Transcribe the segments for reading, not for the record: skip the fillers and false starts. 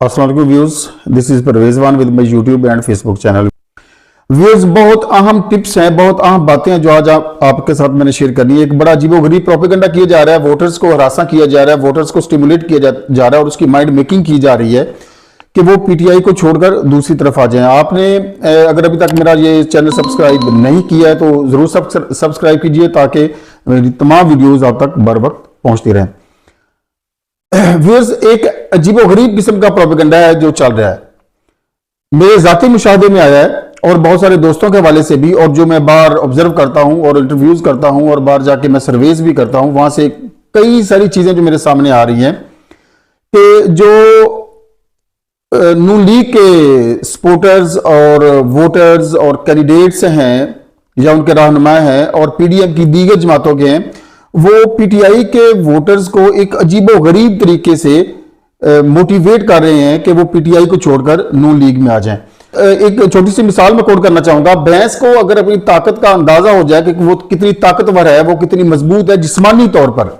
अस्सलाम वालेकुम viewers, this is Parvez Wan with my YouTube and Facebook channel. Viewers, बहुत अहम टिप्स हैं, बहुत अहम बातें हैं जो आज आपके साथ मैंने शेयर करनी है। एक बड़ा अजीबोगरीब प्रोपेगेंडा किया जा रहा है, वोटर्स को हरासा किया जा रहा है, वोटर्स को स्टिमुलेट किया जा रहा है और उसकी माइंड मेकिंग की जा रही है कि वो पीटीआई को छोड़कर दूसरी तरफ आ जाएं। आपने अगर अभी तक मेरा ये चैनल सब्सक्राइब नहीं किया है तो जरूर सब्सक्राइब कीजिए ताकि मेरी तमाम वीडियोज आप तक बर वक्त पहुंचती रहें। व्यूअर्स, एक अजीबोगरीब किस्म का प्रोपेगेंडा है जो चल रहा है, मेरे जाती मुशाहदे में आया है और बहुत सारे दोस्तों के हवाले से भी, और जो मैं बाहर ऑब्जर्व करता हूं और इंटरव्यूज करता हूं और बाहर जाके मैं सर्वेज भी करता हूं, वहां से कई सारी चीजें जो मेरे सामने आ रही हैं कि जो नून लीग के सपोर्टर्स और वोटर्स और कैंडिडेट्स हैं या उनके रहनुमा हैं और पीडीएम की दीगर जमातों के हैं, वो पीटीआई के वोटर्स को एक अजीबोगरीब तरीके से मोटिवेट कर रहे हैं कि वो पीटीआई को छोड़कर नून लीग में आ जाएं। एक छोटी सी मिसाल मैं कोट करना चाहूंगा। भैंस को अगर अपनी ताकत का अंदाजा हो जाए कि वो कितनी ताकतवर है, वो कितनी मजबूत है जिस्मानी तौर पर,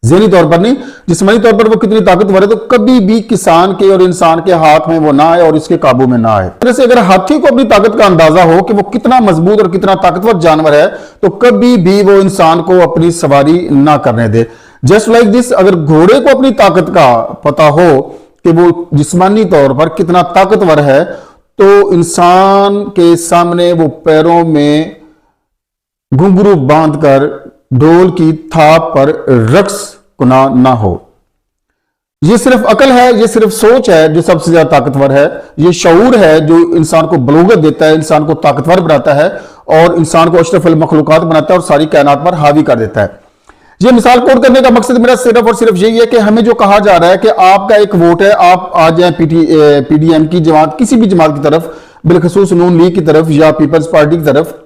ज़हनी तौर पर नहीं, जिस्मानी तौर पर वो कितनी ताकतवर है, तो कभी भी किसान के और इंसान के हाथ में वो ना आए और इसके काबू में ना आए। तरह से अगर हाथी को अपनी ताकत का अंदाजा हो कि वो कितना मजबूत और कितना ताकतवर जानवर है, तो कभी भी वो इंसान को अपनी सवारी ना करने दे। जस्ट लाइक दिस, अगर घोड़े को अपनी ताकत का पता हो कि वो जिस्मानी तौर पर कितना ताकतवर है, तो इंसान के सामने वो पैरों में घुंघरू बांधकर ढोल की थाप पर रक्स गुनाह ना हो। ये सिर्फ अकल है, ये सिर्फ सोच है जो सबसे ज्यादा ताकतवर है। ये शऊर है जो इंसान को बलोगत देता है, इंसान को ताकतवर बनाता है और इंसान को अशरफुल मखलूकात बनाता है और सारी कायनात पर हावी कर देता है। ये मिसाल कोट करने का मकसद मेरा सिर्फ और सिर्फ यही है कि हमें जो कहा जा रहा है कि आपका एक वोट है, आप आ जाए पीडीएम की जमात, किसी भी जमात की तरफ, बिलखसूस नून लीग की तरफ या पीपल्स पार्टी की तरफ,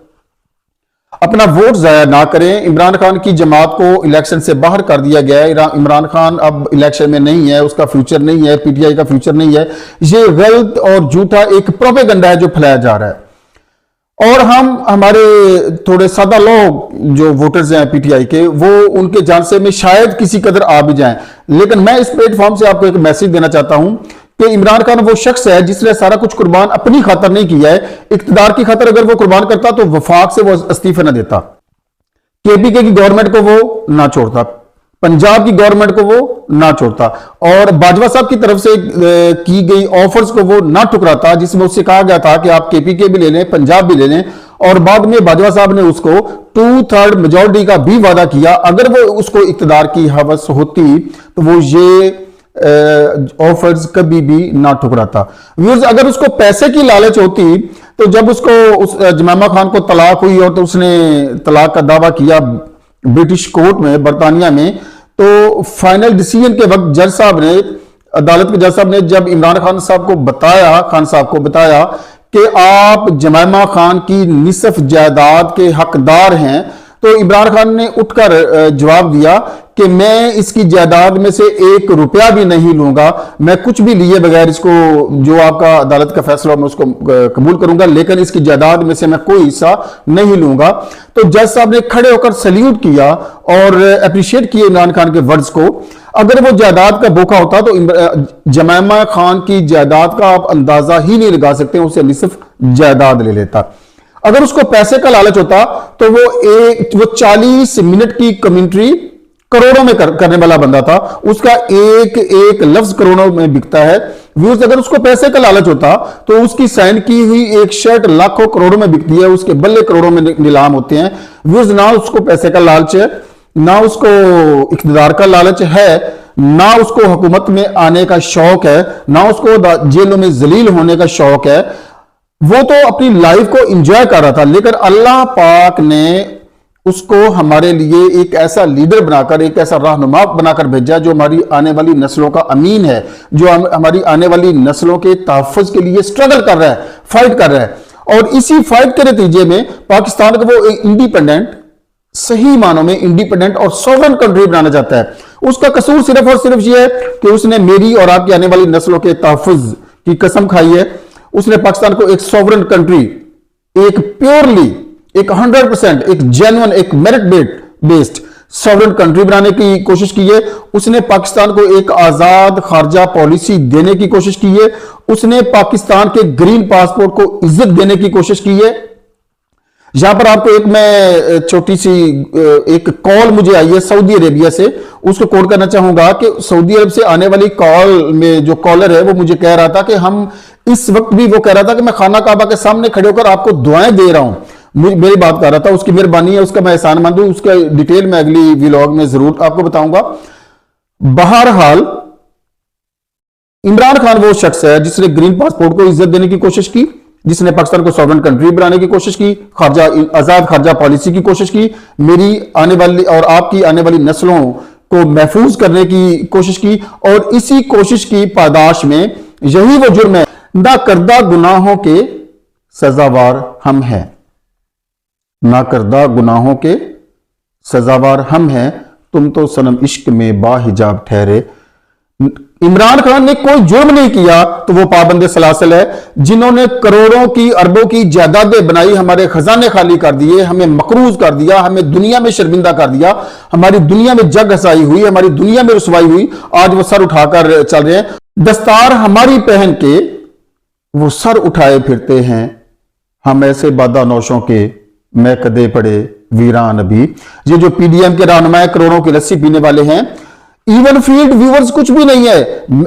अपना वोट जाया ना करें। इमरान खान की जमात को इलेक्शन से बाहर कर दिया गया है। इमरान खान अब इलेक्शन में नहीं है, उसका फ्यूचर नहीं है, पीटीआई का फ्यूचर नहीं है। ये गलत और झूठा एक प्रोपेगेंडा है जो फैलाया जा रहा है। और हमारे थोड़े सादा लोग जो वोटर्स हैं पीटीआई के, वो उनके जानसे में शायद किसी कदर आ भी जाएं, लेकिन मैं इस प्लेटफॉर्म से आपको एक मैसेज देना चाहता हूं कि इमरान खान वो शख्स है जिसने सारा कुछ कुर्बान अपनी खातर नहीं किया है। इक्तदार की खातर अगर वो कुर्बान करता तो वफाक से वो इस्तीफे ना देता, केपीके की गवर्नमेंट को वो ना छोड़ता, पंजाब की गवर्नमेंट को वो ना छोड़ता और बाजवा साहब की तरफ से की गई ऑफर्स को वो ना ठुकराता, जिसमें उससे कहा गया था कि आप केपीके भी ले लें, पंजाब भी ले लें, और बाद में बाजवा साहब ने उसको 2/3 मेजॉरिटी का भी वादा किया। अगर वो उसको इक्तदार की हवस होती तो वो ये ऑफर्स कभी भी ना ठुकराता। व्यूअर्स, अगर उसको पैसे की लालच होती तो जब उसको उस जमामा खान को तलाक हुई और तो उसने तलाक का दावा किया ब्रिटिश कोर्ट में, बरतानिया में, तो फाइनल डिसीजन के वक्त जज साहब ने, अदालत के जज साहब ने जब इमरान खान साहब को बताया कि आप जमामा खान की निसफ जायदाद के हकदार हैं, तो इमरान खान ने उठकर जवाब दिया कि मैं इसकी जायदाद में से 1 रुपया भी नहीं लूंगा, मैं कुछ भी लिए बगैर इसको, जो आपका अदालत का फैसला मैं उसको कबूल करूंगा, लेकिन इसकी जायदाद में से मैं कोई हिस्सा नहीं लूंगा। तो जज साहब ने खड़े होकर सल्यूट किया और अप्रिशिएट किए इमरान खान के वर्ड्स को। अगर वो जायदाद का भूखा होता तो जमामा खान की जायदाद का आप अंदाजा ही नहीं लगा सकते, उससे निसफ जायदाद ले लेता। अगर उसको पैसे का लालच होता तो वो 40 मिनट की कमेंट्री करोड़ों में करने वाला बंदा था, उसका एक एक लफ्ज करोड़ों में बिकता है। व्यूअर्स, अगर उसको पैसे का लालच होता तो उसकी साइन की हुई एक शर्ट लाखों करोड़ों में बिकती है, उसके बल्ले करोड़ों में नीलाम होते हैं। व्यूअर्स, ना उसको पैसे का लालच है, ना उसको इख्तियार का लालच है, ना उसको हुकूमत में आने का शौक है, ना उसको जेलों में जलील होने का शौक है। वो तो अपनी लाइफ को एंजॉय कर रहा था, लेकिन अल्लाह पाक ने उसको हमारे लिए एक ऐसा लीडर बनाकर, एक ऐसा रहनुमा बनाकर भेजा जो हमारी आने वाली नस्लों का अमीन है, जो हमारी आने वाली नस्लों के तहफ़्फ़ुज़ के लिए स्ट्रगल कर रहा है, फाइट कर रहा है। और इसी फाइट के नतीजे में पाकिस्तान को वो एक इंडिपेंडेंट, सही मानों में इंडिपेंडेंट और सॉवरेन कंट्री बनाना चाहता है। उसका कसूर सिर्फ और सिर्फ यह है कि उसने मेरी और आपकी आने वाली नस्लों के तहफ़्फ़ुज़ की कसम खाई है। उसने पाकिस्तान को एक सॉवरेन कंट्री, एक प्योरली, एक 100%, एक जेन्युइन, एक मेरिट बेस्ड सॉवरेन कंट्री बनाने की कोशिश की है, उसने पाकिस्तान को एक आजाद खारजा पॉलिसी देने की कोशिश की है, उसने पाकिस्तान के ग्रीन पासपोर्ट को इज्जत देने की कोशिश की है। यहां पर आपको एक मैं छोटी सी एक कॉल मुझे आई है सऊदी अरेबिया से, उसको कोट करना चाहूंगा कि सऊदी अरब से आने वाली कॉल में जो कॉलर है वो मुझे कह रहा था कि हम इस वक्त भी, वो कह रहा था कि मैं खाना काबा के सामने खड़े होकर आपको दुआएं दे रहा हूं, मेरी बात कर रहा था। उसकी मेहरबानी है, उसका मैं एहसान मानता हूं, उसका डिटेल में अगली व्लॉग में जरूर आपको बताऊंगा। बहरहाल इमरान खान वो शख्स है जिसने ग्रीन पासपोर्ट को इज्जत देने की कोशिश की, जिसने पाकिस्तान को सॉवरेन कंट्री बनाने की कोशिश की, आजाद खारजा पॉलिसी की कोशिश की, मेरी आने वाली और आपकी आने वाली नस्लों को महफूज करने की कोशिश की, और इसी कोशिश की पादाश में यही वो जुर्म है, ना करदा गुनाहों के सजावार हम हैं, ना करदा गुनाहों के सजावार हम हैं, तुम तो सनम इश्क में बाहिजाब ठहरे। इमरान खान ने कोई जुर्म नहीं किया तो वो पाबंद सलासल है, जिन्होंने करोड़ों की अरबों की जायदादें बनाई, हमारे खजाने खाली कर दिए, हमें मकरूज कर दिया, हमें दुनिया में शर्मिंदा कर दिया, हमारी दुनिया में जग हसाई हुई, हमारी दुनिया में रुसवाई हुई, आज वो सर उठाकर चल रहे हैं। दस्तार हमारी पहन के वो सर उठाए फिरते हैं, हम ऐसे बादा नौशों के मैं कदे पड़े वीरान अभी। ये जो पीडीएम के रहनुमा करोड़ों की लस्सी पीने वाले हैं, इवन फील्ड व्यूअर्स कुछ भी नहीं है।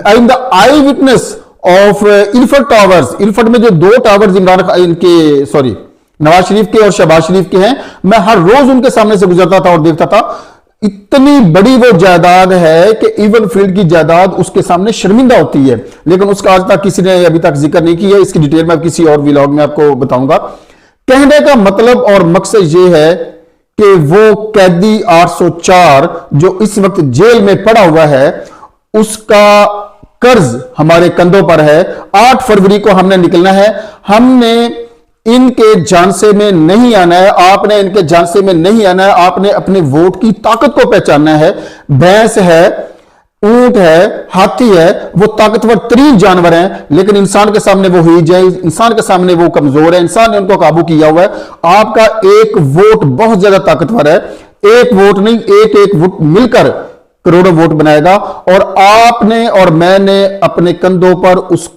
I am the eye witness of इल्फर्ट टावर्स। इल्फर्ट में जो 2 टावर्स इमरान खान इनके सॉरी नवाज शरीफ के और शहबाज शरीफ के हैं, मैं हर रोज उनके सामने से गुजरता था और देखता था, इतनी बड़ी वो जायदाद है कि इवन फील्ड की जायदाद उसके सामने शर्मिंदा होती है, लेकिन उसका आज तक किसी ने अभी तक जिक्र नहीं किया। इसकी डिटेल में किसी और व्लॉग में आपको बताऊंगा। कहने का मतलब और मकसद ये है कि वो कैदी 804 जो इस वक्त जेल में पड़ा हुआ है, उसका कर्ज हमारे कंधों पर है। 8 फरवरी को हमने निकलना है, हमने इनके झांसे में नहीं आना है, आपने इनके झांसे में नहीं आना है, आपने अपने वोट की ताकत को पहचानना है। भैंस है, ऊंट है, हाथी है, वो ताकतवर तरीन जानवर हैं, लेकिन इंसान के सामने वो हीज है, इंसान के सामने वो कमजोर है, इंसान ने उनको काबू किया हुआ है। आपका एक वोट बहुत ज्यादा ताकतवर है, एक वोट नहीं, एक वोट मिलकर करोड़ों वोट बनाएगा। और आपने और मैंने अपने कंधों पर उस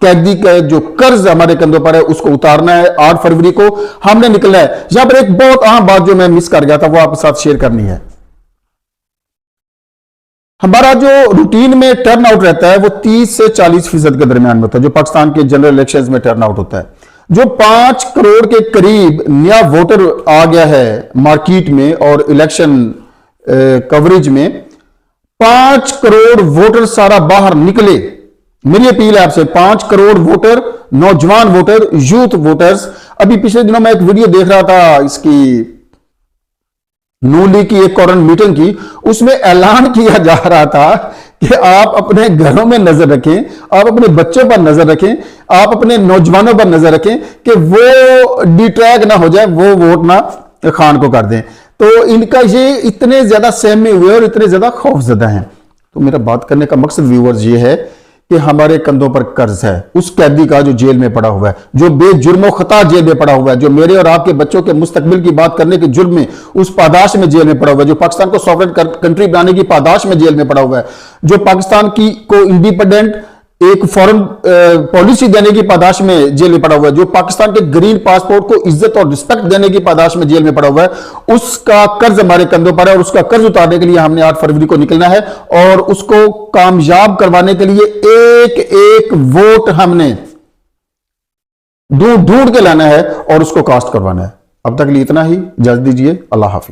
कैदी का जो कर्ज हमारे कंधों पर है उसको उतारना है। 8 फरवरी को हमने निकलना है। यहां पर एक बहुत अहम बात जो मैं मिस कर गया था वो आपके साथ शेयर करनी है। हमारा जो रूटीन में टर्न आउट रहता है वो 30 से 40% के दरमियान में होता है, जो पाकिस्तान के जनरल इलेक्शंस में टर्न आउट होता है। जो 5 करोड़ के करीब नया वोटर आ गया है मार्केट में और इलेक्शन कवरेज में, 5 करोड़ वोटर सारा बाहर निकले। मेरी अपील है आपसे, 5 करोड़ वोटर, नौजवान वोटर, यूथ वोटर्स। अभी पिछले दिनों मैं एक वीडियो देख रहा था इसकी नून लीग की एक कॉरन मीटिंग की, उसमें ऐलान किया जा रहा था कि आप अपने घरों में नजर रखें, आप अपने बच्चों पर नजर रखें, आप अपने नौजवानों पर नजर रखें कि वो डिट्रैक ना हो जाए, वो वोट ना खान को कर दें। तो इनका ये इतने ज्यादा सहमे हुए और इतने ज्यादा खौफजदा हैं। तो मेरा बात करने का मकसद व्यूअर्स ये है कि हमारे कंधों पर कर्ज है उस कैदी का जो जेल में पड़ा हुआ है, जो बेजुर्म खता जेल में पड़ा हुआ है, जो मेरे और आपके बच्चों के मुस्तकबिल की बात करने के जुर्म में उस पादाश में जेल में पड़ा हुआ है, जो पाकिस्तान को सॉवरेन कंट्री बनाने की पादाश में जेल में पड़ा हुआ है, जो पाकिस्तान की को इंडिपेंडेंट एक फॉरेन पॉलिसी देने की पादाश में जेल में पड़ा हुआ है, जो पाकिस्तान के ग्रीन पासपोर्ट को इज्जत और रिस्पेक्ट देने की पादाश में जेल में पड़ा हुआ है, उसका कर्ज हमारे कंधों पर है। और उसका कर्ज उतारने के लिए हमने 8 फरवरी को निकलना है और उसको कामयाब करवाने के लिए एक एक वोट हमने ढूंढ के लाना है और उसको कास्ट करवाना है। अब तक लिए इतना ही, इजाजत दीजिए, अल्लाह हाफिज।